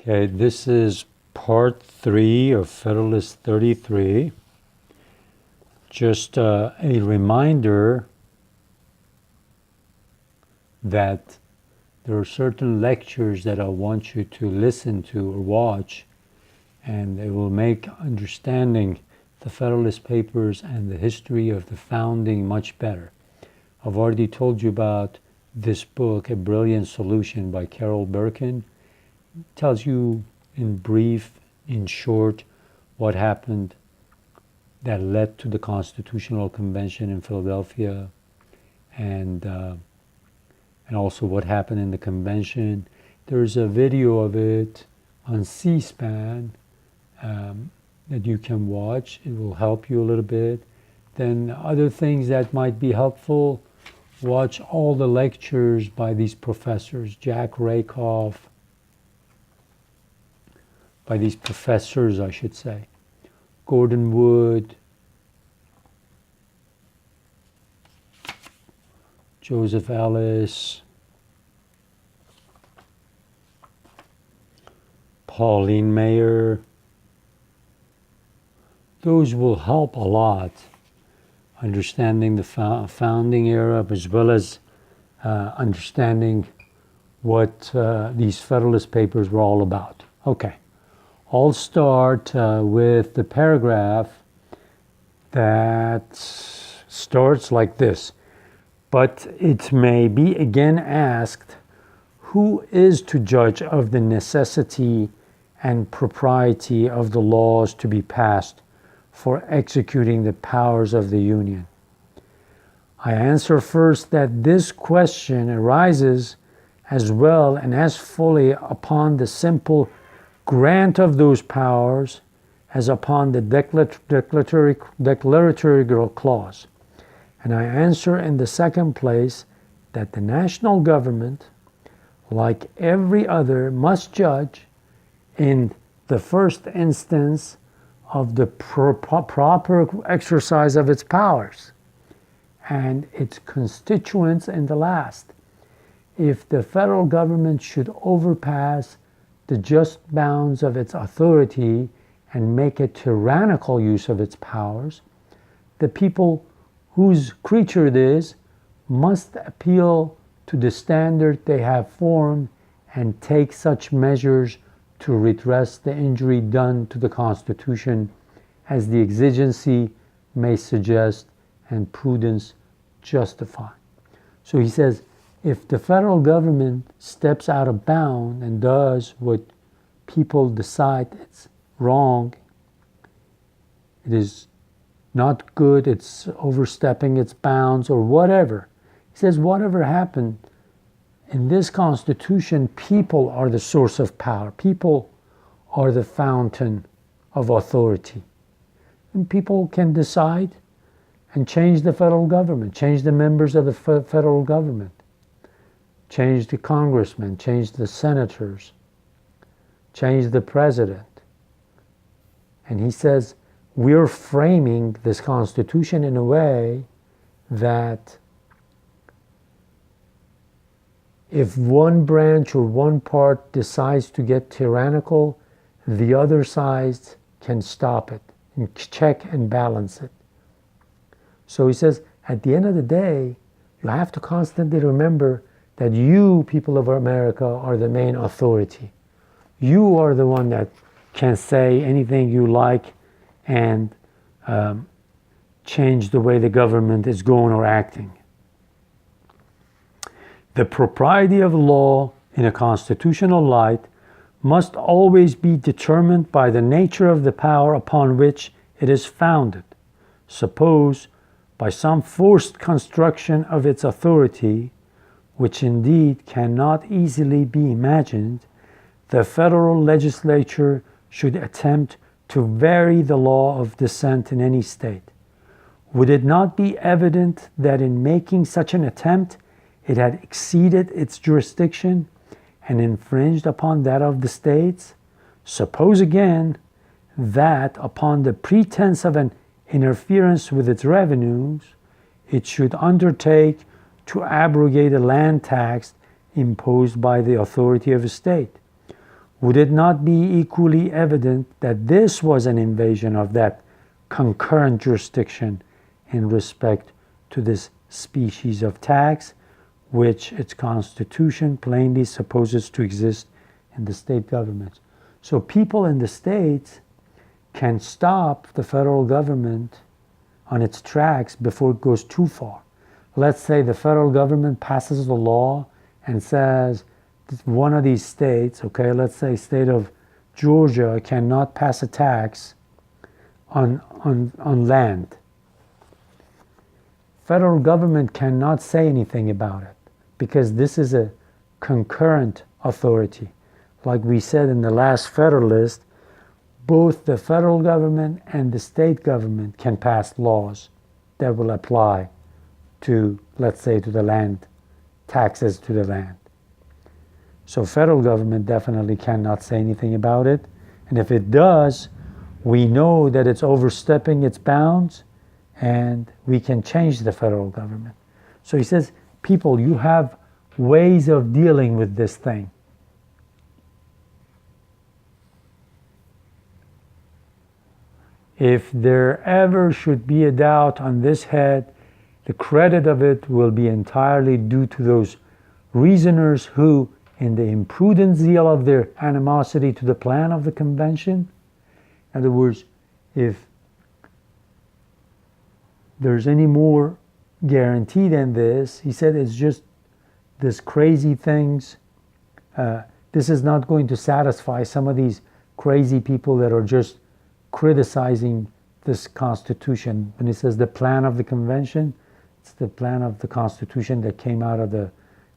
Okay, this is part 3 of Federalist 33. Just a reminder that there are certain lectures that I want you to listen to or watch, and it will make understanding the Federalist Papers and the history of the founding much better. I've already told you about this book, A Brilliant Solution by Carol Birkin. It tells you in brief, in short, what happened that led to the Constitutional Convention in Philadelphia, and also what happened in the convention. There's a video of it on C-SPAN that you can watch. It will help you a little bit. Then other things that might be helpful, watch all the lectures by these professors, Jack Rakoff, by these professors, I should say, Gordon Wood, Joseph Ellis, Pauline Mayer. Those will help a lot, understanding the founding era, as well as understanding what these Federalist Papers were all about. Okay, I'll start with the paragraph that starts like this. But it may be again asked, who is to judge of the necessity and propriety of the laws to be passed for executing the powers of the Union? I answer first that this question arises as well and as fully upon the simple grant of those powers as upon the declaratory clause. And I answer in the second place that the national government, like every other, must judge in the first instance of the proper exercise of its powers, and its constituents in the last. If the federal government should overpass the just bounds of its authority and make a tyrannical use of its powers, the people whose creature it is must appeal to the standard they have formed and take such measures to redress the injury done to the Constitution as the exigency may suggest and prudence justify. So he says, if the federal government steps out of bound and does what people decide it's wrong, it is not good, it's overstepping its bounds or whatever. He says whatever happened, in this Constitution, people are the source of power. People are the fountain of authority. And people can decide and change the federal government, change the members of the federal government, change the congressmen, change the senators, change the president. And he says, we're framing this Constitution in a way that if one branch or one part decides to get tyrannical, the other side can stop it and check and balance it. So he says, at the end of the day, you have to constantly remember that you, people of America, are the main authority. You are the one that can say anything you like and change the way the government is going or acting. The propriety of law in a constitutional light must always be determined by the nature of the power upon which it is founded. Suppose, by some forced construction of its authority, which indeed cannot easily be imagined, the federal legislature should attempt to vary the law of descent in any state. Would it not be evident that in making such an attempt, it had exceeded its jurisdiction and infringed upon that of the states? Suppose again that upon the pretense of an interference with its revenues, it should undertake to abrogate a land tax imposed by the authority of a state. would it not be equally evident that this was an invasion of that concurrent jurisdiction in respect to this species of tax, which its constitution plainly supposes to exist in the state governments? So people in the states can stop the federal government on its tracks before it goes too far. Let's say the federal government passes a law and says one of these states, okay, let's say state of Georgia, cannot pass a tax on land. Federal government cannot say anything about it because this is a concurrent authority. Like we said in the last Federalist, both the federal government and the state government can pass laws that will apply to, let's say, to the land, taxes to the land. So federal government definitely cannot say anything about it. And if it does, we know that it's overstepping its bounds and we can change the federal government. So he says, people, you have ways of dealing with this thing. If there ever should be a doubt on this head, the credit of it will be entirely due to those reasoners who, in the imprudent zeal of their animosity to the plan of the convention, in other words, if there's any more guarantee than this, he said it's just this crazy things. This is not going to satisfy some of these crazy people that are just criticizing this Constitution. When he says the plan of the convention, it's the plan of the Constitution that came out of the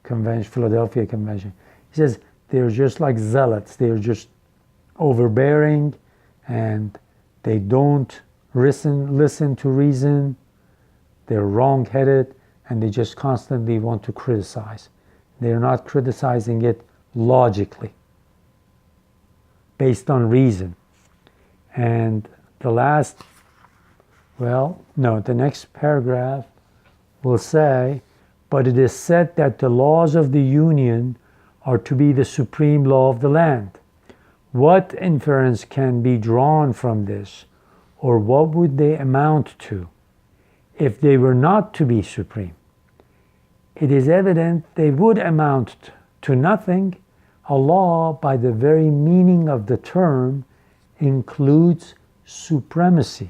convention, Philadelphia Convention. He says they're just like zealots. They're just overbearing and they don't listen to reason. They're wrong-headed and they just constantly want to criticize. They're not criticizing it logically, based on reason. And the next paragraph will say, but it is said that the laws of the Union are to be the supreme law of the land. What inference can be drawn from this, or what would they amount to if they were not to be supreme? It is evident they would amount to nothing. A law, by the very meaning of the term, includes supremacy.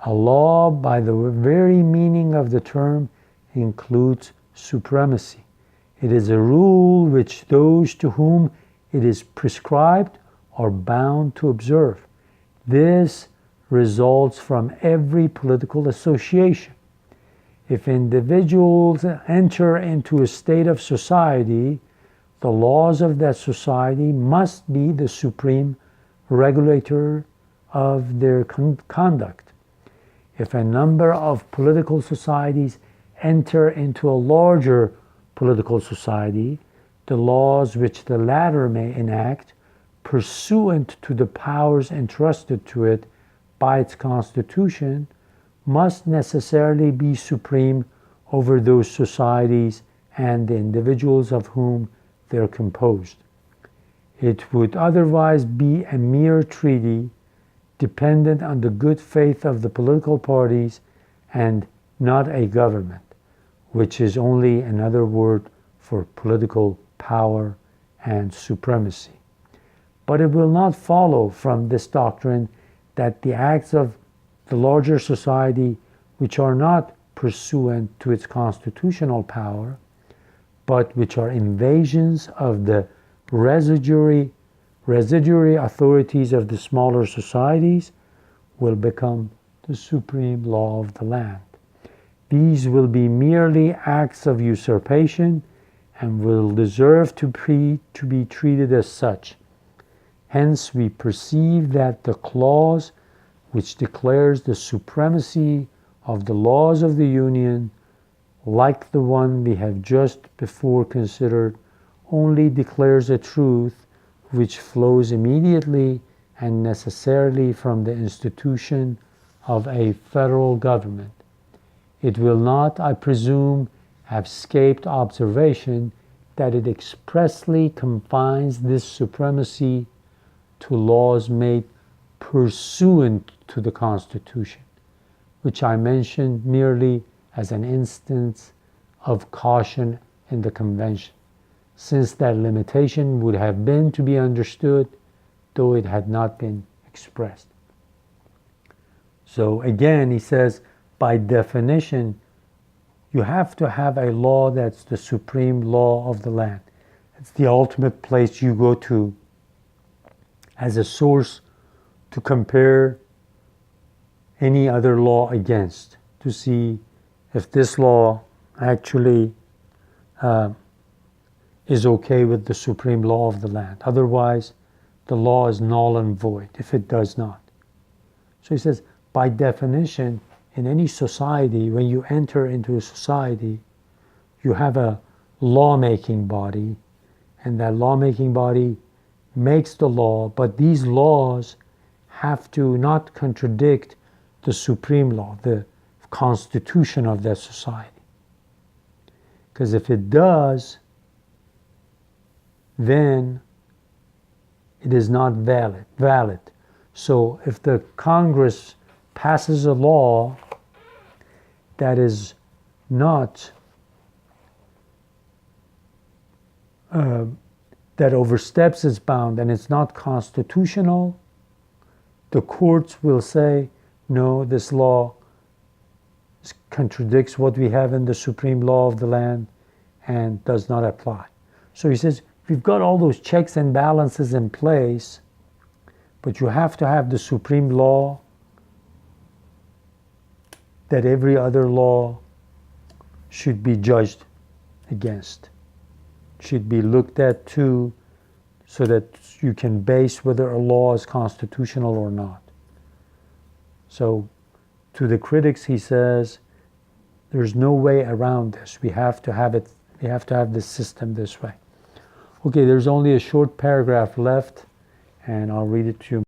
A law, by the very meaning of the term, includes supremacy. It is a rule which those to whom it is prescribed are bound to observe. This results from every political association. If individuals enter into a state of society, the laws of that society must be the supreme regulator of their conduct. If a number of political societies enter into a larger political society, the laws which the latter may enact, pursuant to the powers entrusted to it by its constitution, must necessarily be supreme over those societies and the individuals of whom they are composed. It would otherwise be a mere treaty dependent on the good faith of the political parties and not a government, which is only another word for political power and supremacy. But it will not follow from this doctrine that the acts of the larger society, which are not pursuant to its constitutional power, but which are invasions of the residuary authorities of the smaller societies, will become the supreme law of the land. These will be merely acts of usurpation and will deserve to be treated as such. Hence we perceive that the clause which declares the supremacy of the laws of the Union, like the one we have just before considered, only declares a truth which flows immediately and necessarily from the institution of a federal government. It will not, I presume, have escaped observation that it expressly confines this supremacy to laws made pursuant to the Constitution, which I mentioned merely as an instance of caution in the Convention, since that limitation would have been to be understood, though it had not been expressed. So again, he says, by definition, you have to have a law that's the supreme law of the land. It's the ultimate place you go to as a source to compare any other law against, to see if this law actually is okay with the supreme law of the land. Otherwise, the law is null and void if it does not. So he says, by definition, in any society, when you enter into a society, you have a lawmaking body, and that lawmaking body makes the law, but these laws have to not contradict the supreme law, the constitution of that society. Because if it does, then it is not valid. So if the Congress passes a law that is not that oversteps its bound and it's not constitutional, the courts will say, no, this law contradicts what we have in the supreme law of the land and does not apply. So he says, we've got all those checks and balances in place, but you have to have the supreme law that every other law should be judged against, should be looked at too, so that you can base whether a law is constitutional or not. So to the critics, he says, there's no way around this. We have to have it. We have to have this system this way. Okay, there's only a short paragraph left, and I'll read it to you.